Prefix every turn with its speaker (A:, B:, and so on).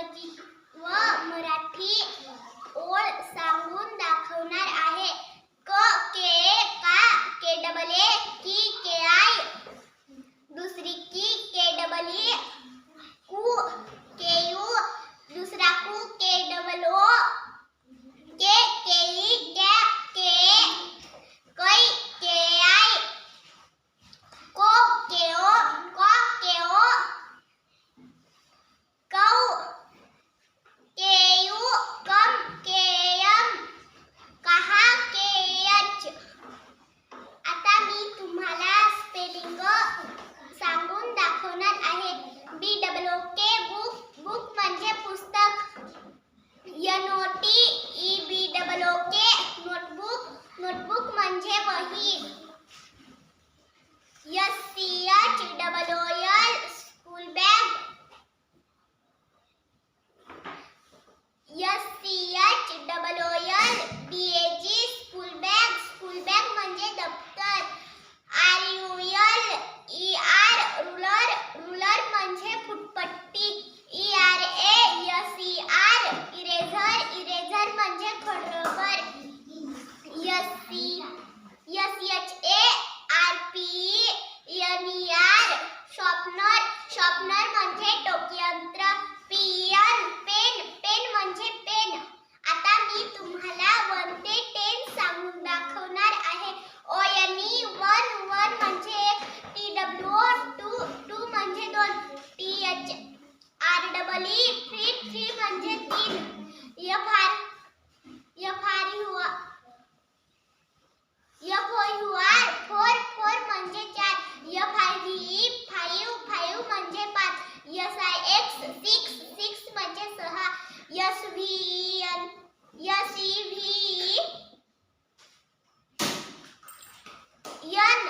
A: इंग्रजी व मराठी ओळ सांगून दाखवणार आहे. क के का के डबल ए की के आय. दुसरी की के डबल ई. कु के यू. दुसरा कु के डबल ओ. के के ई क्या के. कै के आय. को के ओ को के ओ. कौ के यू कम के यम. कहा के एच. आता मी तुम्हाला स्पेलिंग सांगून दाखवणार आहे. B double O K book. Book म्हणजे पुस्तक. N O T E B double O K notebook. Notebook म्हणजे वही. S C H double O L school bag. S C H double O L B A G school bag. School bag म्हणजे दप्तर. R U L E R ruler. Ruler म्हणजे फुटपट्टी. E R A S E R eraser. Eraser म्हणजे खोडरबर. S H A R P N E R sharpener. Sharpener म्हणजे टोकयंत्र. Pen. Pen. Pen म्हणजे pen. आता मी तुम्हाला 1 ते 10 सांगून दाखवणार आहे. O N E 1. 1 म्हणजे एक. T W O 2. 2 म्हणजे 2. T H R double E 3. 3 म्हणजे 3. F R U F O U R 4. 4 म्हणजे 4. F I V E 5. 5 म्हणजे 5. S I x 6. 6 म्हणजे 6. S V N S E V N